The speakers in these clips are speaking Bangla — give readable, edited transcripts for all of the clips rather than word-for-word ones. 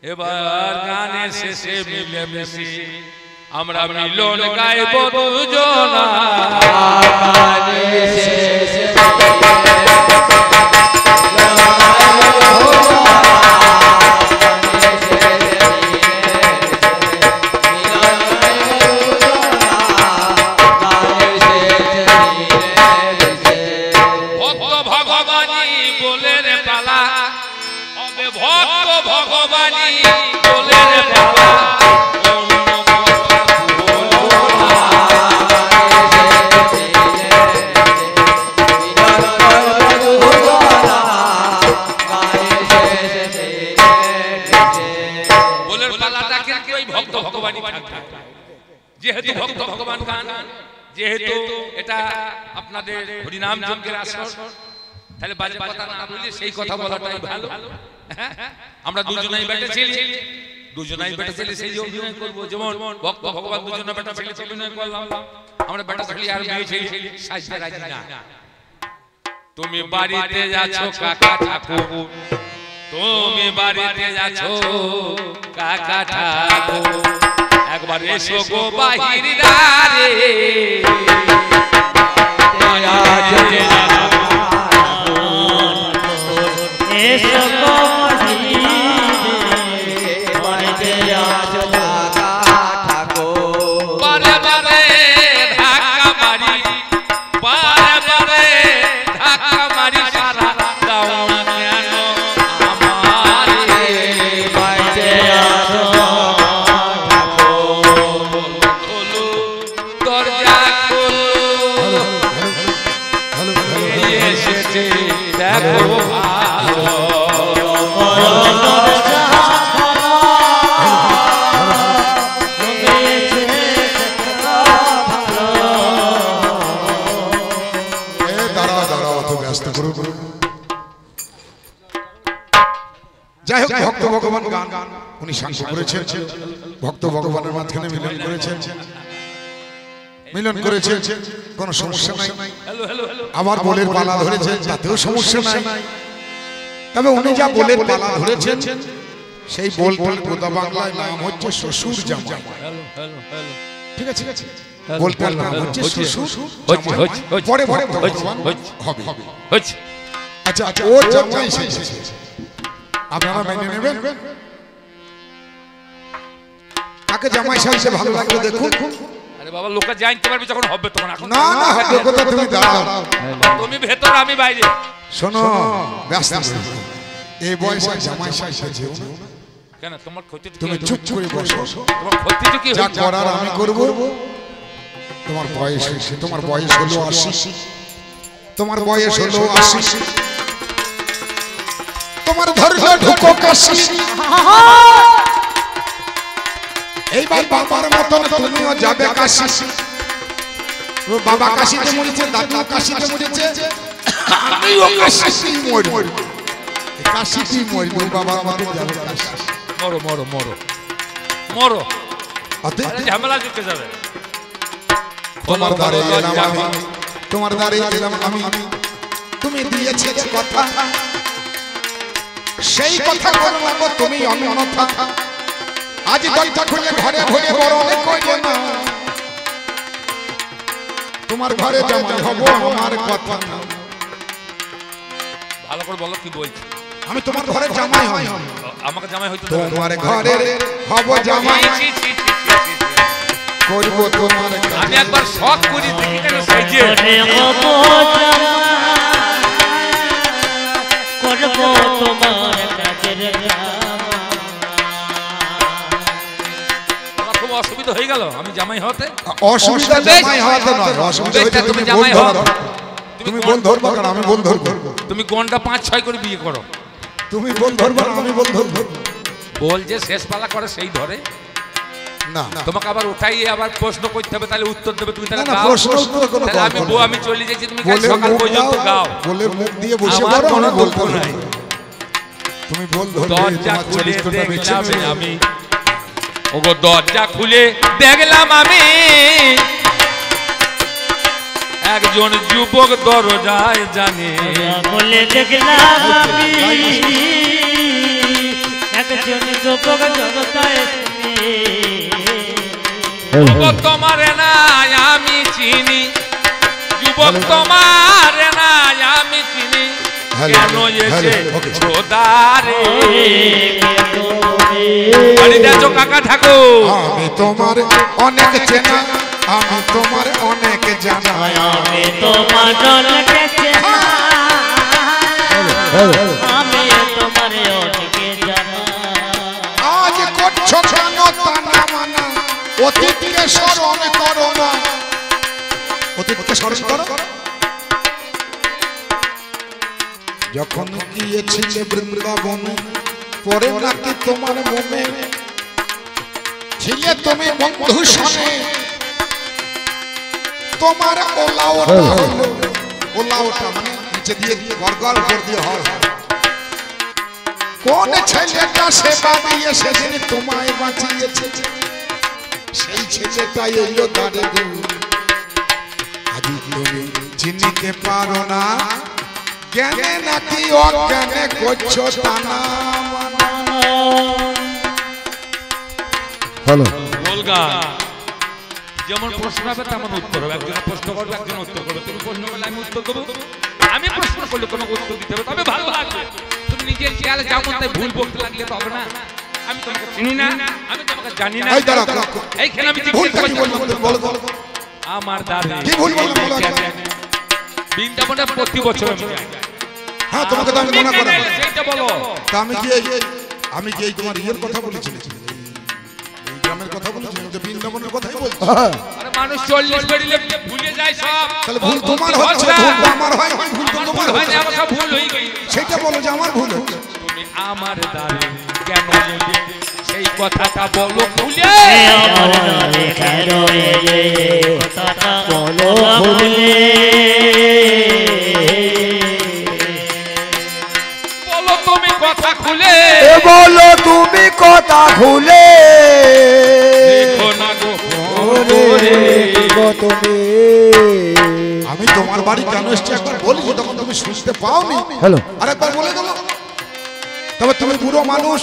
এবার গানের শেষে মিলে মিশে আমরা মিলন গাইব দুজনা গানের শেষে যেহেতু ভক্ত ভগবান গান যেহেতু এটা আপনাদের হরিনাম যজ্ঞের আসর তাহলে বাজে কথা না বলি সেই কথা বলাটাই ভালো আমরা দুজনেই বেটা ছেলে সেই অভিনয় করব যেমন ভক্ত ভগবান দুজনে বেটা ছেলে অভিনয় করলাম আমরা বেটা ছেলে আর মেয়ে ছেলে সাজতে রাজি না তুমি বাড়িতে যাচ্ছো কাকা ঠাকুর তুমি বাড়িতে যাচ্ছো কাকা ঠাকুর একবার এসো গো বাহিরা রে এসো গো বাড়িতে আসো কাকা ঠাকুর বারে বারে ধাক্কা মারি বারে বারে ধাক্কা মারি সারা দাও না কেন আমারে বাড়িতে আসো যাই হোক ভক্ত ভগবান গান উনি শান্ত করেছেন ভক্ত ভগবানের মাঝখানে মিলন করেছেন কোনো সমস্যা নাই আবার বলের পালা ধরেছেন তাতেও সমস্যা নাই তবে উনি যা বলের পালা ধরেছেন সেই বলটার গোদা বাংলায় নাম হচ্ছে শ্বশুর জামাই ঠিক আছে বলটার নাম হচ্ছে শ্বশুর পরে ভক্ত ভগবান হবে আচ্ছা ও জামাই এসেছে আপনারা মেনে নেবেন কাকে জামাই সাজতে ভালো লাগবে দেখুন আরে বাবা লোকে জানতে পারবে যখন হবে তখন এখন না না কথা তুমি দাঁড়াও তুমি ভেতর আমি বাইরে শোনো ব্যস্ত এই বয়সে জামাই সাজতে কেন তোমার ক্ষতি তুমি চুপ করে বসো তোমার ক্ষতিটা কি যা করার আমি করব তোমার বয়স হয়েছে তোমার বয়স হলো 80 তোমার বয়স হলো 80 তোমার ধরলে ঢুকো কাশি এইবার বাবার মতন তুমিও যাবে কাশি ও বাবা কাশিতে মরেছে দাদু কাশিতে মরেছে আমিও কাশিতে মরব কাশিতে মরব বাবার মতন যাবে কাশি মরো মরো মরো মরো আরে ঝামেলা ঢুকে যাবে তোমার দ্বারে এলাম আমি তোমার দ্বারে এলাম আমি তুমি দিয়েছিলে কথা সেই কথা বলবো তুমি অন্যথা আজ দরজা খুলে ঘরে ঘরে বরণ কইলে না তোমার ঘরে জামাই হব আমার কথা না ভালো করে বলো কি বলছো আমি তোমার ঘরে জামাই হই আমাকে জামাই হইতো তোমার ঘরে হব জামাই করব তোমার আমি একবার শখ করি দেখি কেন সাইজে করব তোমার কাজের খুব অসুবিধা হয়ে গেল আমি জামাই হতে অসুবিধা জামাই হতে নয় অসুবিধা হইতে তুমি জামাই হও তুমি বল ধরবা কারণ আমি বল ধরব তুমি কোনটা 5-6 করে বিয়ে করো তুমি বল ধরবা আমি বল ধরব বল যে শেষ পালা করে সেই ধরে না তোমাকে আবার উঠাই আবার প্রশ্ন করতে হবে তাহলে উত্তর দেবে তুমি তাহলে না প্রশ্ন উত্তর কোনো কথা আমি আমি চলে যাচ্ছি তুমি সকাল পর্যন্ত গাও বলে মুখ দিয়ে বসে পড়ো আমি বলবো না তুমি বল ধরবে দরজা খুলে দেখলাম আমি ওগো দরজা খুলে দেখলাম আমি একজন যুবক দরজায় জানে বলে দেখলাম আমি শুনি যুবক জনতায় যুবক তোমার নাই আমি চিনি, যুবক তোমার নাই আমি চিনি, কেন এসে খোদারে কাকা ঠাকুর। আমি তোমার অনেক চেনা, আমি তোমার অনেক জানা, আমি তোমার অনেক চেনা, আমি তোমার অনেক জানা। আজ করছো কেন তানা মানা, অতীতকে স্মরণ করো না, অতীতকে স্মরণ করো। যখন গিয়েছিলে বৃন্দাবনে, পরে নাকি তোমার মনে ছিলে তুমি বন্ধু সনে, তোমার ওলাওটা হলো, ওলাওটা মানে নিচে দিয়ে দিয়ে গড়গড় করে দিয়ে হয়। কোন ছেলেটা সেবা দিয়ে সেদিন তোমায় বাঁচিয়েছে, সেই ছেলেটাই এলো দাঁড়ে গো। আজ তুমি চিনিতে পারো না, জ্ঞানে নাকি অজ্ঞানে করছো টানা। হ্যালো বলগা যেমন প্রশ্ন হবে তেমন উত্তর হবে, একজন প্রশ্ন করবে একজন উত্তর করবে, তুমি প্রশ্ন করলে আমি উত্তর করবো, আমি প্রশ্ন করলে কোনো উত্তর দিতে হবে, তবে ভালো লাগবে। তুমি নিজের খেয়ালে যেমন তাই ভুল বলতে লাগলে তো হবে না। আমি তোমাকে চিনি না, আমি তোমাকে জানি না, এইখানে আমি জিজ্ঞেস করছি আমার দাদা কি ভুল বললাম বৃন্দাবনে প্রতি বছর হ্যাঁ তোমাকে তো আমি মনে করা, সেইটা বলো। তা আমি কি এই তোমার ইয়ের কথা বলেছি, এই গ্রামের কথা বলেছি, যে বৃন্দাবনের কথাই বলছি। আরে মানুষ 40 বেরিয়ে ভুলে যায় সব, তাহলে ভুল তোমার হচ্ছে, ভুল আমার হয়, ভুল তো তোমার হয় হচ্ছে, না, আমার সব ভুল হয়ে গেছে। সেটা বলো যে আমার ভুল হচ্ছে। তুমি আমার দাদা কেন এলে সেই কথাটা বলো খুলে, আমার নামে কেন এলে কথাটা বলো খুলে, বলো তুমি কথা খুলে, বলো তুমি কথা খুলে, দেখো না গো তুমি। আমি তোমার বাড়ি কেন এসেছি একবার বলেছি, তখন তুমি শুনতে পাওনি। আরেকবার বলে দেবো। তবে তুমি বুড়ো মানুষ,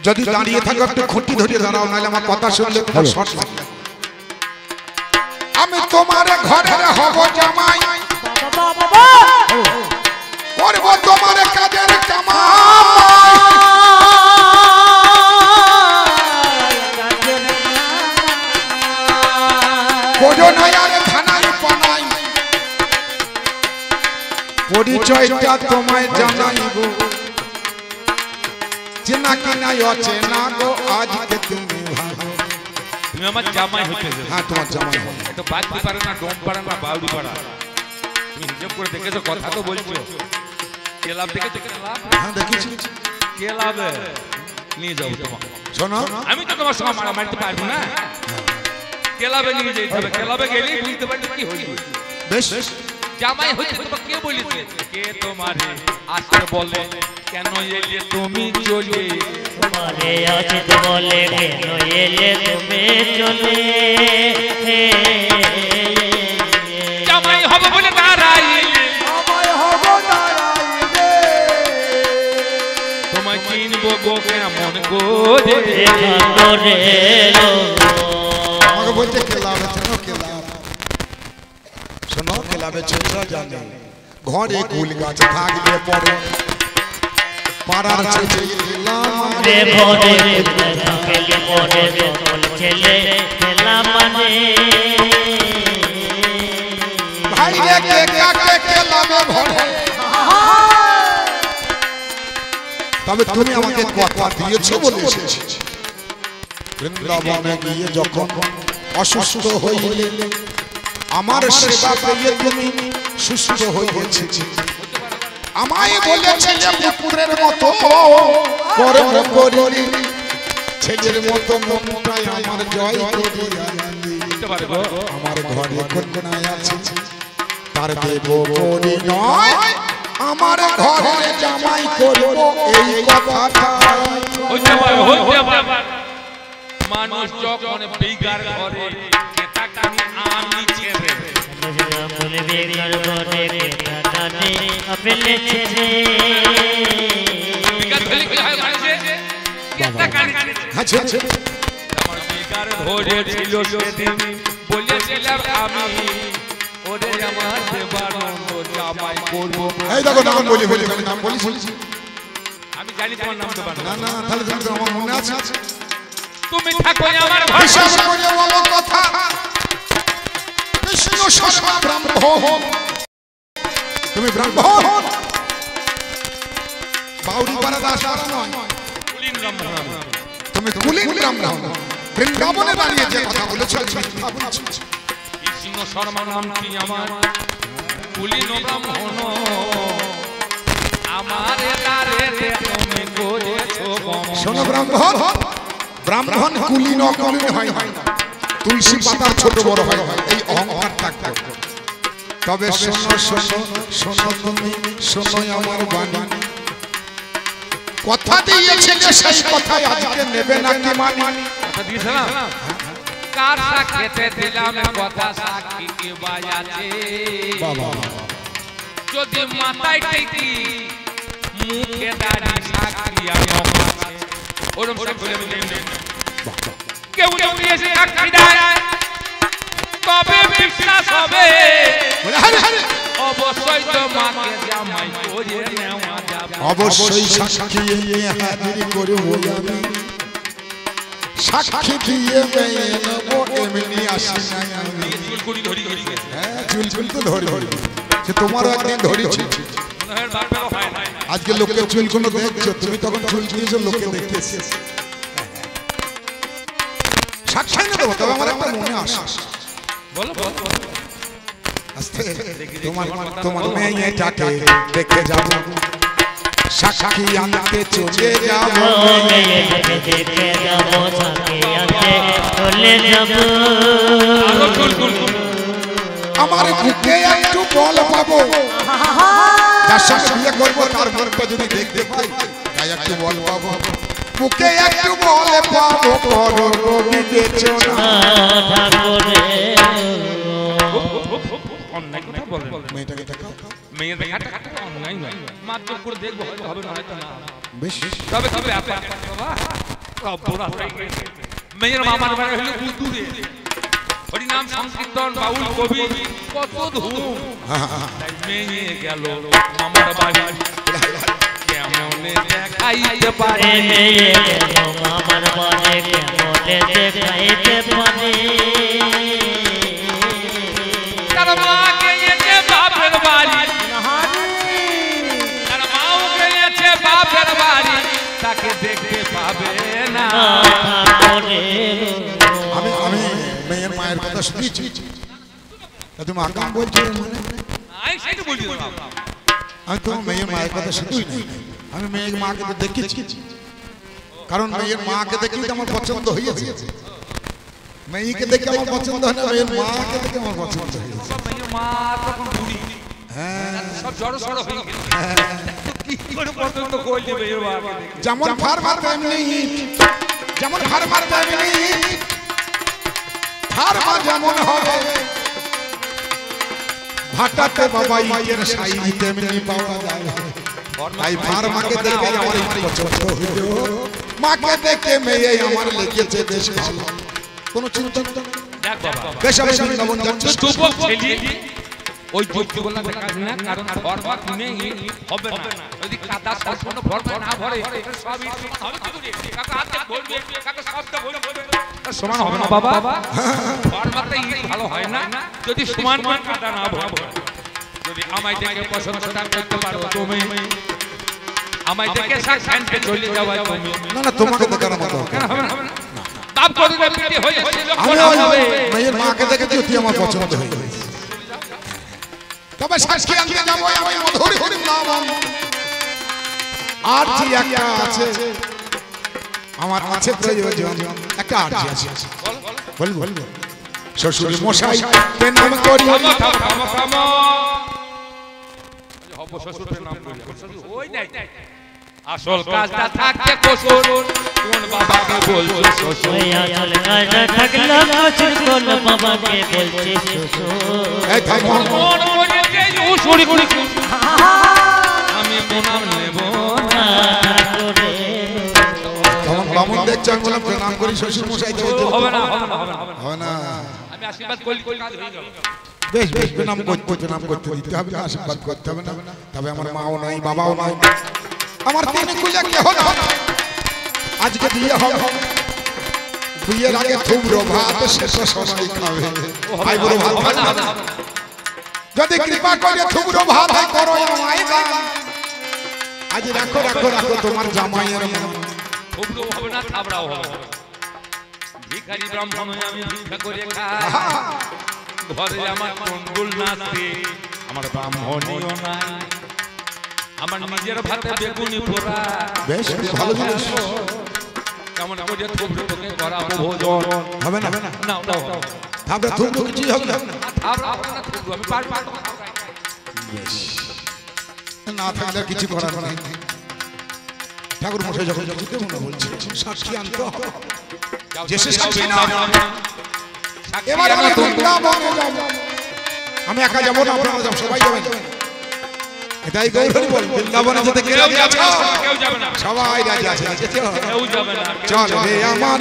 যদি দাঁড়িয়ে থাকো একটু খুঁটি ধরিয়ে দাঁড়াও, নাহলে আমার কথা শুনলে তোমার শর্ট লাগবে। আমি তোমার ঘরের হব জামাই, করবো তোমার কাজের কামাই, পরিচয়টা তোমায় জানাইব, চেনা কিনা অচেনা গো আজকে তুমি ভালো। তুমি আমার জামাই হতে যাবে। হ্যাঁ তোমার জামাই হবে। এটা বাগদি পারে না, ডোম পারে না, বাউরি পাড়া। তুমি হিসাব করে দেখেছো, কথা তো বলছো। কে লাভ দেখেছো? কে লাভ? হ্যাঁ দেখেছি। কে লাভ নিয়ে যাবো তোমাকে। শোনো, আমি তো তোমার সঙ্গে মারামারিতে পারবো না। ক্লাবে নিয়ে যেতে হবে, ক্লাবে গেলেই বুঝতে পারবে কি হইবে। বেশ জামাই হইতে তোমাকে কে বলেছে? কে তোমারে আসতে বলে, কেন এলে তুমি চলে? তোমারে আসতে বলে, কেন এলে তুমি চলে? জামাই হবে বলে দাঁড়াইলে, তোমায় চিনবো গো কেমন করে? আমাকে বলছে ক্লাবে চলো, ক্লাব শোনো, ক্লাবে চলো জানে, ঘরে কুল গাছ থাকলে পরে পাড়ার ছেলে তবে তুমি আমাকে কথা দিয়েছো বলে এসেছি। বৃন্দাবনে গিয়ে যখন অসুস্থ হইলে আমার সেবা পেয়ে তুমি সুস্থ হয়েছে। আমায় বলেছিলে পুত্রের মতো কর্ম করি, ছেলের মতো মনটাই আমার জয় করি। আমার ঘরে কন্যা আছে, তার দেব পরিণয়, আমার ঘরে জামাই করব এই কথাটা। মানুষ যখন বেগার ঘরে কেতাকানি আমি ছেড়ে, বেগার ঘরে কেতাকানি আপনি ছেড়ে, বেগার ফেলে কি হয় মানুষে? কেটে কানে আচ্ছা আচ্ছা আমার বিকার ধরেছিল সেদিন বলেছিলাম আমি ওরে আমার দেবানন্দ জামাই করব এই দেখো নাম বলি বলি নাম বলি আমি জানি তোমার নাম দেবানন্দ না না তাহলে তুমি তো আমার মনে আছে তুমি থাকো আমার বিশ্বাস ভাষা করে বলো কথা কৃষ্ণ সর্ব ব্রাহ্মণ তুমি ব্রাহ্মণ বাউরি পাড়া দাস নয় কুলীন ব্রাহ্মণ তুমি কুলীন ব্রাহ্মণ বৃন্দাবনে দাঁড়িয়ে যে কথা বলেছো মিথ্যা বলছো কৃষ্ণ শর্মা নামটি আমার কুলীন ব্রাহ্মণ আমার এদারে তুমি করেছো শোনো ব্রাহ্মণ ব্রাহ্মণ কুলীন অকুলীন হয় না তুলসী পাতার ছোট বড় হয় এই অহংকার থাকতে তবে শোনো শোনো শোনো তুমি শোনো আমার বাণী কথা দিয়েছিলে সেই কথাই আজকে নেবে নাকি মানি কথা দিয়েছিলাম কার সাক্ষীতে দিলাম কথা সাক্ষী কে বাজাতে বাবা যদি মাথায় টেকি মুখে দাঁড়ি সাক্ষী আমার কাছে ওরম সব বলে বলে কেউ যদি এসে সাক্ষী দেয় তবে বিশ্বাস হবে অবশ্যই তোমাকে জামাই করে নেওয়া যাবে অবশ্যই সাক্ষী নিয়ে হাজির করব আমি সাক্ষী দিয়ে মেয়ে নেব এমনি আসি না আমি চুলকুড়ি ধরি ধরি গেছে হ্যাঁ চুল তো ধরি সে তোমারও একদিন ধরেছি মনে হয় বারবার হয় না আজকে লোকে চুল কোনো দেখছো তুমি তখন চুল দিয়েছো লোকে দেখতেছে সাক্ষী না দেবো তবে আমার একটা মনে আসে বলো বলো আস্তে তোমার তোমার মেয়েটাকে দেখে যাব সাক্ষী আনতে চলে যাব দেখে যাবো সাথে আনতে চলে যাবো আরো চুলকুল আমার বুকে একটু বল পাবো যার সঙ্গে বিয়ে করবো তার মুখটা যদি দেখতে পাই তাই একটু বল পাবো বুকে একটু বল পাবো করো বিবেচনা ঠাকুরে অন্যায় কথা বলেন মেয়েটাকে দেখাও মেয়ের দেখাটা অন্যায় নয় মাত্র করে দেখবো হয়তো হবে না হয়তো না বেশ তবে কি ব্যাপার বাবা সব পুরা হয়ে গেছে মেয়ের মামার বাড়ি হলো উদুরে হরিনাম সংকীর্তন বাউল কবি কত ধুম তাই মেয়ে গেল মামার বাড়ি কেমন দেখাইতে পারে মেয়ে আমার বলে কেমনে দেখাইতে পারে তার মা গেছে বাপের বাড়ি তার মাও গেছে বাপের বাড়ি তাকে দেখতে পাবে না ঠাকুরে আমি আমি মেয়ের মায়ের কথা শুনেছি তুমি আকাম বলছো মানে আই সেটা বলি বাবা আমি তো মেয়ের মায়ের কথা শুধুই নাই আমি মেয়ের মাকে তো দেখেছি কারণ মেয়ের মাকে দেখে আমার পছন্দ হয়েছে মেয়েকে দেখে আমার পছন্দ হয় না মেয়ের মাকে দেখে আমার পছন্দ হয়েছে মেয়ের মা তখন বুড়ি হ্যাঁ সব জড়ো সড়ো হয়ে গেল কি করে পছন্দ করলি মেয়ের মাকে দেখে যেমন ফার্মার তেমনি যেমন ফার্মার তেমনি ফার্মা যেমন হবে ভাটাতে বাবা ইটের সাইজ তেমনি পাওয়া যায় তাই ফার্মাকে দেখে আমার পছন্দ হইল মাকে দেখে মেয়ে আমার লেগেছে বেশ ভালো কোনো চিন্তা নেই দেখ বাবা বেশ আমি বৃন্দাবন যাচ্ছি যুবক ছেলে ওই যুক্তিগুলো দেখা না কারণ ফর্মা কিনে হবে না যদি কাদা সম্পূর্ণ ফর্মা না ভরে সব ইট সমান হবে কি করে কাকা হাতে ভরবে কাকা সবটা ভরবে সমান হবে না বাবা ফর্মাতে ইট ভালো হয় না যদি সমান সমান কাদা না ভরে যদি আমায় দেখে পছন্দটা করতে পারো তুমি আমায় দেখে সাক্ষাৎকে চলে যাওয়া তুমি না না তোমাকে দেখার মতো কেন হবে না বাপ করে পিটি হয়ে ছিল আমি কোন হবে মেয়ের মাকে দেখে তুই আমার পছন্দ হয়ে গেছে তবে সাক্ষী আনতে যাবো আমি মধুর হরি নাম আর যে একটা আছে আমার আছে প্রয়োজন একটা আর যে আছে বলবো শ্বশুর মশাই প্রণাম করি আসল কাজটা থাকতে কসুর কোন বাবাকে বলছো শ্বশুর ওই আসল কাজটা থাকলো কসুর কোন বাবাকে বলছে শ্বশুর এই থামো কোন বলেছে উসুরি করি আমি প্রণাম নেব না ঠাকুরে বামন দেখছো আমি বললাম প্রণাম করি শ্বশুর মশাই হবে না হয় না আমি আশীর্বাদ করি কাজ হয়ে গেল বেশ বেশ প্রণাম করতে দিতে হবে না আশীর্বাদ করতে হবে না তবে আমার মাও নাই বাবাও নাই আমার তিন কুলে কেহ না আজকে বিয়ে হবে বিয়ের আগে থুবড়ো ভাত শেষ সবাই খাবে ভাই বড় ভাত যদি কৃপা করে থুবড়ো ভাত করো আমায় দান আজ রাখো রাখো রাখো তোমার জামাইয়ের মন থুবড়ো হবে না থাবড়াও হবে ভিখারি ব্রাহ্মণ আমি ভিক্ষা করে খাই ঘরে আমার কন্ডুল নাচে আমার ব্রাহ্মণীয় নাই আমার নিজের ভাতে বেগুনি পোড়া বেশ ভালো জিনিস কেমন করে থুবড়ো তোকে করাবো ভোজন হবে না নাও নাও থাবড়া থুবড়ো কিছু হবে না থাবড়া হবে না থুবড়ো আমি পার না থাকলে কিছু করার নাই ঠাকুর মশাই যখন যেতে মনে বলছে সাক্ষী আনতে হবে যে সে সাক্ষী না এবার আমি বৃন্দাবনে যাব আমি একা যাব না আপনারা যাব সবাই যাবেন এটাই গৌরী বল বৃন্দাবনে যেতে কে রাজি আছে কেউ যাবে না সবাই রাজি আছে কেউ যাবে না চল রে আমার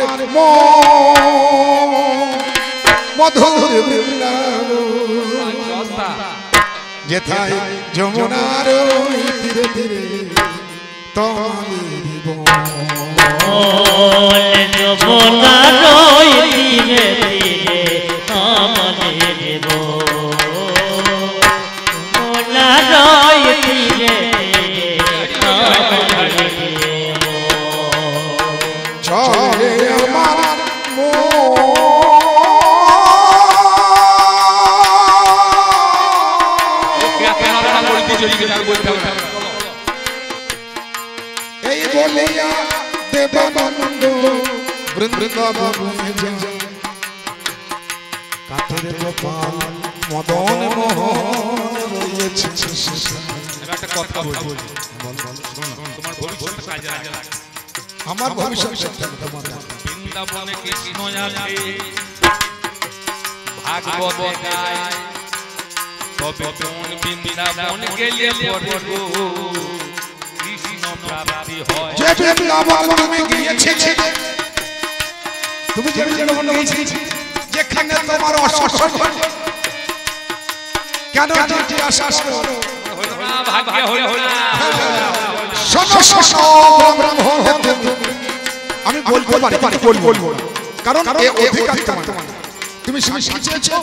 মধুর বৃন্দাবন যেথায় যমুনার ওই তীরে তীরে তমালি যমুনার ওই তীরে তীরে তমালি দেব যমুনার ওই তীরে তীরে তমালি দেব চলে আমার এই বলিয়া দেবানন্দ বৃন্দাবনে যায় কাতরে গোপাল মদন মোহন রয়েছে একটা কথা বলবো তোমার ভবিষ্যৎ কাজে লাগে আমার ভবিষ্যৎ বৃন্দাবনে কৃষ্ণ আছে ভাগবত গায় তবে কোন বৃন্দাবন গেলে পরে গো কৃষ্ণ প্রাপ্তি হয় যে বৃন্দাবন তুমি গিয়েছিলে তুমি যে বৃন্দাবন গিয়েছিলে যেখানে তোমার অসহ্য কেন যে আশা করো ভাগ্য হলো না শোনো শোনো আমি বলতে পারি বলবো কারণ এই অধিকার তোমার তুমি সাক্ষী চেয়েছো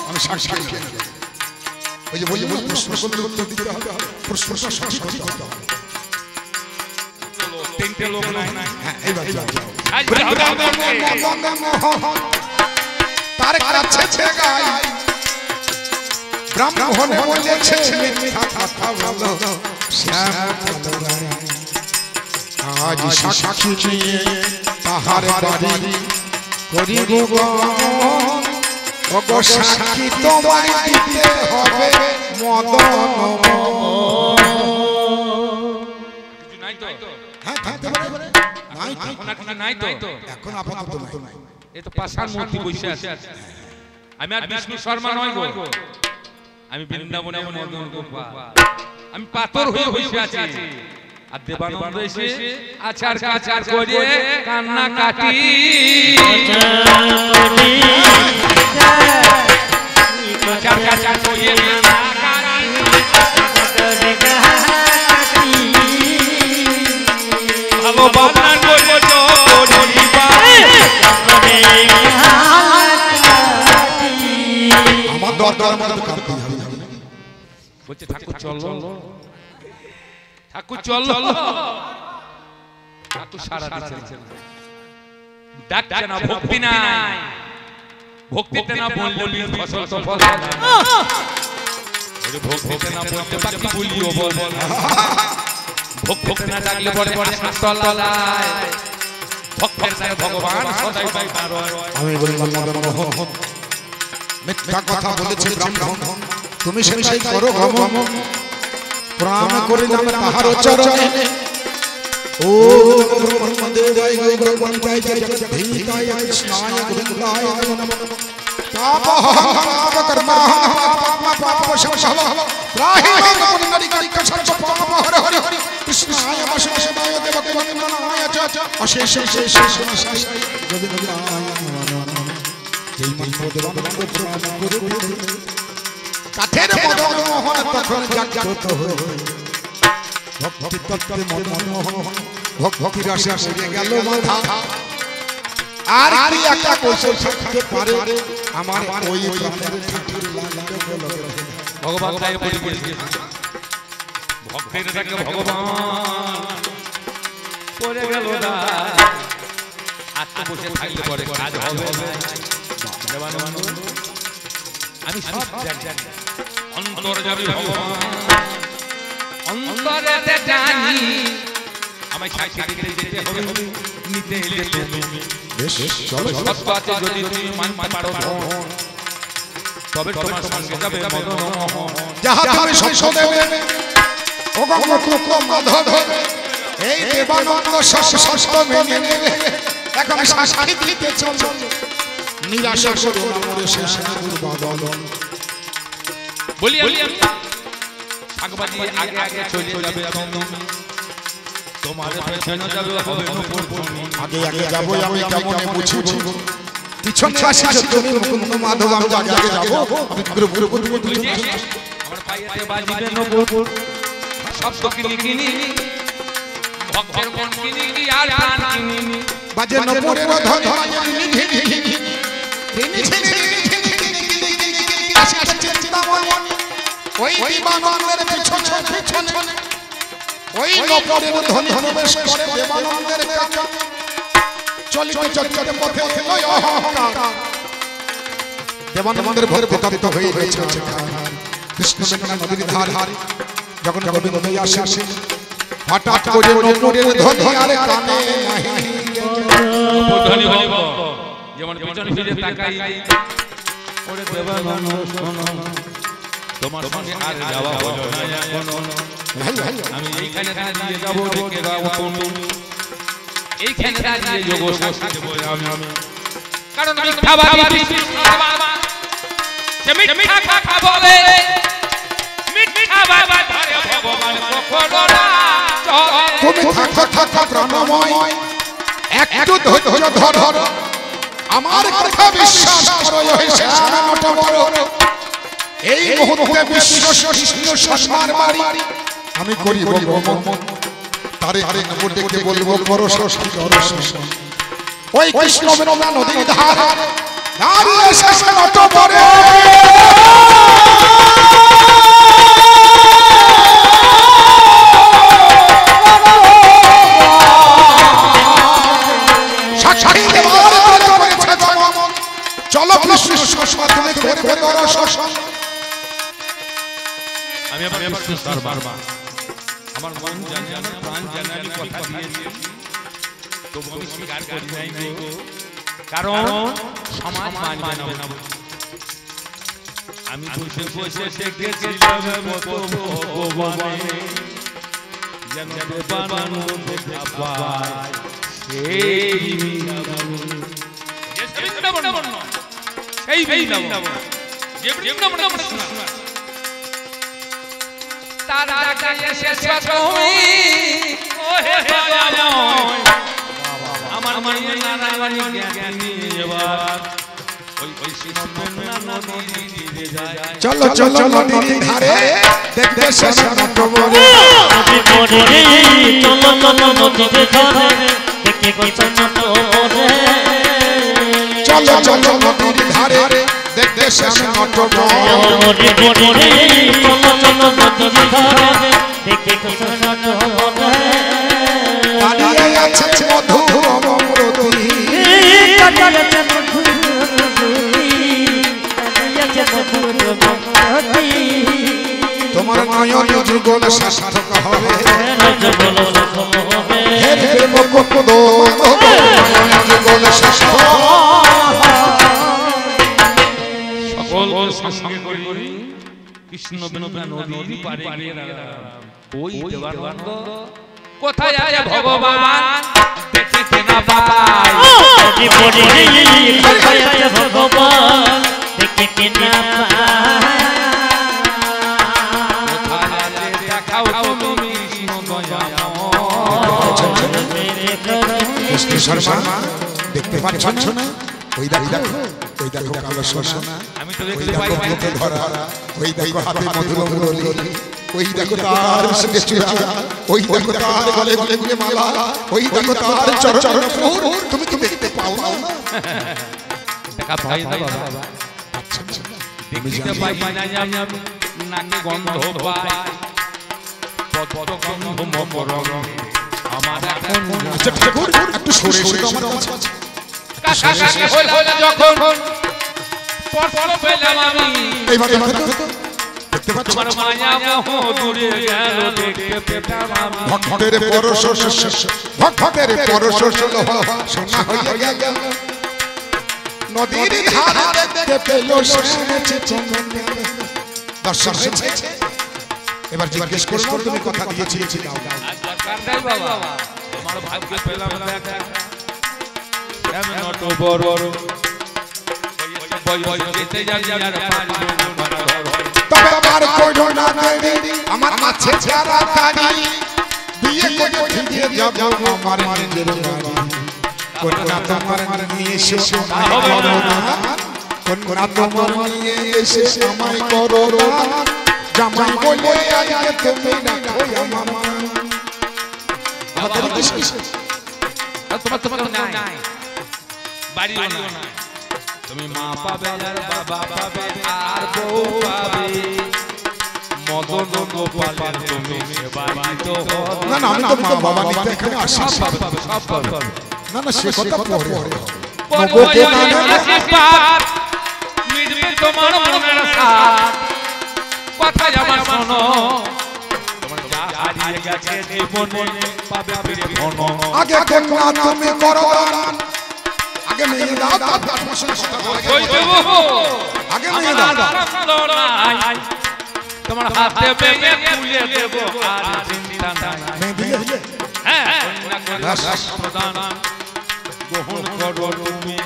আমি সাক্ষী ওই যে বলি প্রশ্ন করলে উত্তর দিতে হবে প্রশ্ন সঠিক হতে হবে তিনটে লোক নাই হ্যাঁ এইবার যাও তার কাছে গাই ব্রাহ্মণ বলেছে মিথ্যা কথা বলো শ্যাম আজ সাক্ষী নিয়ে তাহার বাড়ি করিব ওগো সাক্ষী তোমায় দিতে হবে মদন নাই তো হ্যাঁ থাকতে পারে নাই এখন নাই তো এখন আপাতত নাই এই তো পাশার মূর্তি বসে আছে আমি আর বিষ্ণু শর্মা নয় গো আমি বৃন্দাবনের মদন গোপাল আমি পাথর হয়ে বসে আছি আর দেবানন্দ এসে আচার কাচার করে কান্না কাটি আচার কাচার করে ভালো বান্না করবো আমার দরকার মতো কাঁদতে হবে বলছে ঠাকুর চলো ঠাকুর চলো ঠাকুর সারা দিচ্ছে ডাকছে না ভক্তি নাই ভক্তিতে না বললি ফসল তো ফল ওরে ভক্তিতে না বলতে বাকি বলিও বল ভক্তিতে না ডাকলে বড় বড় শান্তলায় ভক্তের সাথে ভগবান সদাই পাই পার আমি বললাম মদন মোহন মিথ্যা কথা বলেছে ব্রাহ্মণ তুমি সেই করো গমন প্রণাম করিলাম তাহার চরণে ও ব্রহ্মদেবায় গোবিন্দায় ধীতায় কৃষ্ণায় গোবিন্দায় নমঃ পাপ কর্ম পাপ পাপ সংসব রাহি গোবিন্দারি করি কৃষ্ণ পাপ হরে হরে কৃষ্ণায় কৃষ্ণায় বাসুদেবায় দেবকী নন্দনায় চ অশেষ শেষ শেষ গোবিন্দায় যেই মন্ত্র দেবানন্দ প্রণাম করে কাঠের মদন মোহন তখন জাগ্রত হয়ে ভক্তি তত্ত্বে মদন মোহন ভক্তি রসে পড়ে গেল মাথা আর কি একা কৌশল থাকতে পারে আমার ওই প্রাণের ঠাকুর লাগবে বলো ভগবান তাই বলে গেছে ভক্তের ডাকে ভগবান পড়ে গেল না আত্ম বসে থাকলে পরে কাজ হবে না আমি সব জানি অন্তর যাবে ভগবান অন্তরে জানি আমায় সাক্ষী দিতে যেতে হবে নিতে এলে তুমি বেশ চলো সত্য আছে যদি তুমি মানতে পারো তবে তোমার সঙ্গে যাবে মদন মোহন যাহা তুমি সংসদ দেবে ও গঙ্গা মাধব এই দেবানন্দ সস্ত মেনে নেবে এখন সাক্ষী দিতে চলো নিরাশা করো না মোরে শেষ দুর্বাদন বলি আমি আগবাজি আগে আগে চলে যাবে তুমি তোমার পেছনে যাবে হবে নূপুর তুমি আগে আগে যাবো আমি কেমনে বুঝিব পিছনে আসিছো তুমি মুকুন্দ মাধব আমি আগে আগে যাবো আমি পুরো আমার পায়েতে বাজিবে নূপুর সব তো কিনি ভক্তের মন কিনি আর প্রাণ কিনি বাজে নূপুরের ধন নিধি ওই দেবানন্দের পিছনে ওই নূপুরের ধন বেশ করে দেবানন্দের কাছে চলিতে চলিতে পথে লয় অহংকার দেবানন্দের ভক্তি তপ্ত হয়ে রয়েছে কৃষ্ণ মেঘনা নদীর ধার যখন গোবিন্দ আসে হঠাৎ করে নূপুরের ধ্বনি আর কানে নাহি ধ্বনি হইব যেমন পিছনে ফিরে তাকাই ওরে দেবানন্দ শোনো তোমার সঙ্গে আর যাওয়া হলো না এখনো আমি এইখানে দাঁড়িয়ে যাবো দেখে যাবো তুমি এইখানে দাঁড়িয়ে যোগ সাক্ষী দেবো আমি কারণ মিথ্যাবাদী বাবা সে মিথ্যা কথা বলে মিথ্যা বাবা ধরে ভগবান কখনো না তুমি থাকো প্রাণময় একটু ধৈর্য ধরো আমার কথা বিশ্বাস করো এই শেষ নটা বড় এই মুহূর্তে বিশ্ব কৃষ্ণ সম্মান বাড়ি আমি করি ভগবান তারে আরে ডেকে বলবো করো ষষ্ঠী ওই কৃষ্ণ মেঘনা নদীর ধার দাঁড়িয়ে শেষ নটা বড় চলো আমি আমার মন জানি আমার প্রাণ জানি আমি কথা দিয়েছি তবু আমি স্বীকার করি নাই গো কারণ সমাজ মানবে না আমি বসে বসে দেখেছিলাম মতো ভগবানে যেন দেবানন্দ দেখা পায় সেই বৃন্দাবন যে বৃন্দাবন তারা এসেছে তুমি ও হে দয়াময় আমার মনে নারায়ণী জ্ঞান নিয়ে এবার ওই কৃষ্ণ মেঘনা নদী তীরে যায় চলো চলো নদীর ধারে দেখতে শেষ নটা বড় চলো চলো নদীর ধারে দেখতে কৃষ্ণ চলো চলো নদীর ধারে দেখতে শেষ নটা দাঁড়িয়ে আছে মধু অমরতি তোমার নয়ন যুগল সার্থক হবে হে প্রেম মুকুন্দ নয়ন যুগল সার্থক সকল সঙ্গে করি কৃষ্ণ মেঘনা নদীর পারে ওই দেবানন্দ কোথায় আছে ভগবান দেখতে না পাই ভগবান দেখতে না দেখাও তুমি কৃষ্ণ দয়াময় শর্মা দেখতে পাচ্ছ না? ওই দেখো কালো শর্মা, আমি তো ওই দেখতে দেখো পাই বুকে ধরা, ওই দেখো হাতে মধুর মুরলি, ওই দেখো তার সঙ্গে চূড়া, ওই দেখো তার গলে গলে গলে মালা, ওই দেখো তার চরণ ফুল, তুমি তো দেখতে পাও না? দেখা ভাই না বাবা, আচ্ছা দেখতে পাই না আমি, নাকে গন্ধ পাই, পদ গন্ধ মকরম আমার এখন। আচ্ছা ঠাকুর একটু সরে সরে আমার কাছে কাছে হইল যখন পরপর পেলাম আমি, এইবার দেখো দেখতে পাচ্ছ? তোমার মায়া মোহ দূরে গেল দেখতে পেলাম আমি। ভক্তের পরশ ভক্তের পরশ সোনা হয়ে গেল নদীর ধারে, দেখতে পেল দর্শন হয়েছে। এবার জিজ্ঞেস করবো তুমি কথা দিয়েছিলে দরকার নাই বাবা, তোমার ভাগ্য পেলাম দেখা, আমি নট বড় বই যেতে যাবি আর পারবো না। তবে আমার কইলো না দেরি, আমার আছে ছাড়া কানি, বিয়ে করে ফিরে যাব আমার নিজের বাড়ি। কন্যা তোমার নিয়ে এসে আমায় করো না, কন্যা তোমার নিয়ে এসে আমায় করো না, জামাই বলে আজকে তুমি রাখো আমার মান। আমাদের কিসে তোমার নাই বাড়িও না, তুমি মা পাবে আর বাবা পাবে আর বউ পাবে, মদন গোপালের তুমি সেবাই তো হবে। না আমি তো মা বাবা নিতে এখানে আসি। সব পাবে না সে কথা পরে আশীর্বাদ মিটবে তোমার মনের সাথ, কথা আমার শোনো, তোমার যা হারিয়ে গেছে জীবনে পাবে ফিরে ঘন। আগে কন্যা তুমি করো দান, আগে মেয়ে দাও, তার সঙ্গে কথা বলে ওই দেবো আগে মেয়ে দাও। তোমার হাতে পেয়ে তুলে দেব আর চিন্তা নাই। মেয়ে দিলে হ্যাঁ প্রদান গ্রহণ করো তুমি,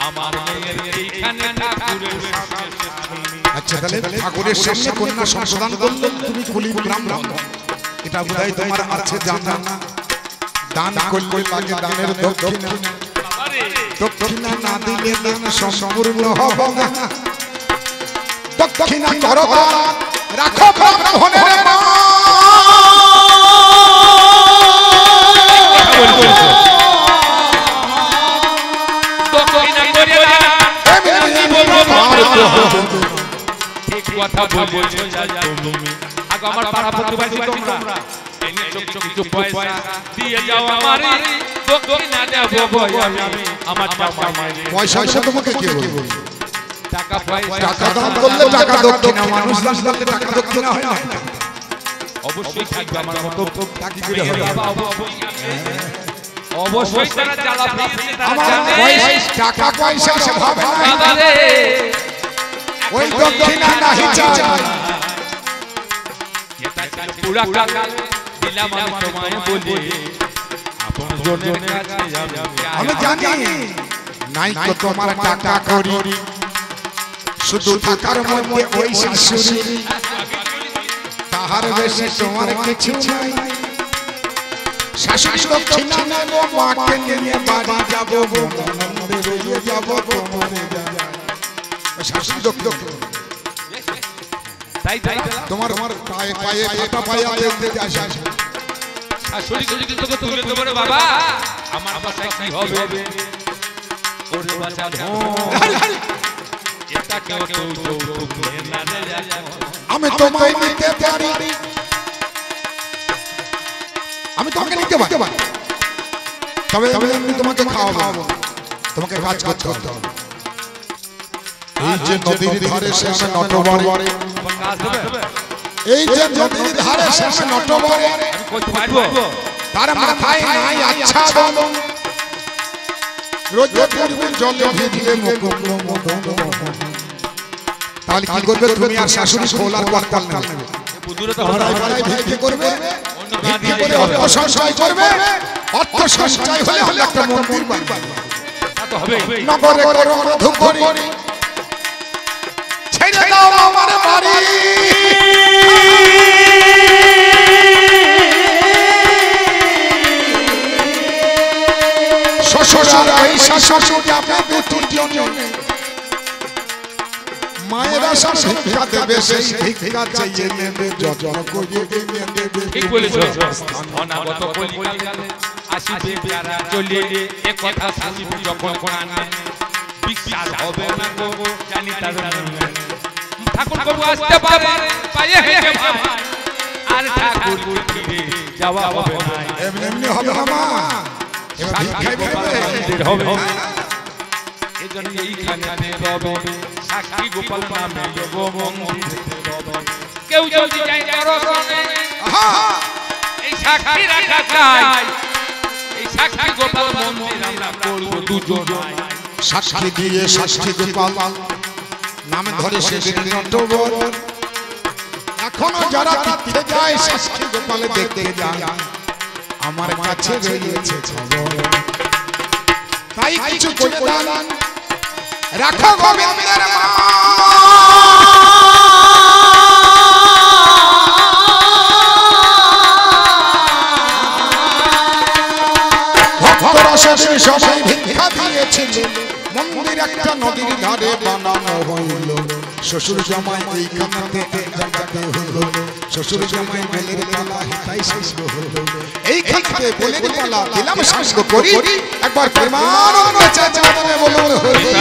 আমার মেয়ের এইখানে ঠাকুরের সামনে। আচ্ছা তাহলে ঠাকুরের সামনে কন্যা সংশোধন করলেন তুমি কুলি ব্রাহ্মণ, এটা বোধহয় তোমার আছে জানা না। দান করলে লাগে দানের দক্ষিণা, দক্ষিণা না দিলে দান সম্পূর্ণ হবে না। দক্ষিণা করো দান, রাখো ব্রাহ্মণের মান। ঠিক কথা বলছো তুমি, আগে আমার পাড়া প্রতিবেশী তোমরা এনে চোখ কিছু পয়সা দিয়ে যাও আমারে, দক্ষিণা দেব আমি আমার জামাই। পয়সা তোমাকে কে বলবে? টাকা পয়সা টাকা দান করলে টাকা দক্ষিণা, মানুষ দান করলে টাকা দক্ষিণা হয় না। অবশ্যই থাকবে আমার মতো টাকা দিলে হবে। অবশ্যই তারা জ্বালা পেয়েছে, তারা আমার জানে। টাকা পয়সা সে ভাবে না, বাবারে ওই দক্ষিণা নাহি চাই। এটা ছিল পুরা কাল দিলাম আমি তোমায় বলি, আপন জনের কাছে আমি জানি নাই তো তোমার টাকা করি, শুধু টাকার মধ্যে ওই শাশুড়ি, তাহার বেশি তোমার কিছু নাই। শাশুড়ি দক্ষিণা নেব, মাকে নিয়ে বাড়ি যাবো, বনন্দে রয়ে যাবো তোমারে যায়। শাশুড়ি দক্ষিণা তাই তোমার পায়ে পায়ে পাটা পায়ে দেখতে আসে। শাশুড়ি যদি তোকে তুলে দেবো রে বাবা, আমার বাসায় কি হবে? ওরে বাচ্চা এটা কেউ আমি তোমায় নিতে পারি, আমি তোমাকে নিতে পারি, তবে আমি তোমাকে খাওয়াবো, তোমাকে কাজ করতে হবে। এই যে নদীর ধারে শেষে নটবরে, এই যে নদীর ধারে শেষে নটবরে, তার মাথায় নাই আচ্ছা দম, রোজ পূর্বের জলে ভিজলে মুকুন্দ মদন। তাহলে কি করবে তুমি আর শাশুড়ি খোলার করতাল নেবে, পাড়ায় পাড়ায় ভিক্ষে করবে, ভিক্ষে করে অর্থ সঞ্চয় করবে, অর্থ সঞ্চয় হলে হলে একটা মন্দির বানাবে, নগরে করো মধুকরি, ছেড়ে দাও আমার বাড়ি। শ্বশুর পয়সা শ্বশুর যাবে দুটি জনে মায়েরা সব ভিক্ষা দেবে সেই ভিক্ষা চাইয়ে নেবে যত্ন করে এনে দেবে ঠিক বলেছো অনাগত কলিকালে আসিবে যারা চলে এ কথা শুনিবে যখন কোরআনে বিশ্বাস হবে না গো জানি তার ঠাকুর বাবু আসতে পারে পায়ে হেঁটে ভাই আর ঠাকুর ফিরে যাওয়া হবে না এমনি হবে না মা এবার ভিক্ষাই বলবে হবে এজন্য এইখানে রবে সাক্ষী গোপাল নামে গো মন্দির কেউ যদি যায় দর্শনে এই সাক্ষী রাখা চাই এই সাক্ষী গোপাল মন্দির আমরা করব দুজন সাক্ষী দিয়ে সাক্ষী গোপাল নাম ধরে সেদিন নটবর এখনো যারা তীর্থে যায় সাক্ষী গোপাল দেখতে যায় আমার কাছে রয়েছে খবর তাই কিছু করে দান রাখো গোবিন্দের মা ভক্তরা সেদিন সবাই ভিক্ষা দিয়েছিল মন্দির একটা নদীর ধারে বানানো হইল শ্বশুর জামাই এই কানাতে জায়গাতে হলো শ্বশুর জামাই বেলের পালা হিতাই শেষ হলো এইখান থেকে বেলের পালা দিলাম শেষ করি একবার প্রেমানন্দ চাচা বলুন হরি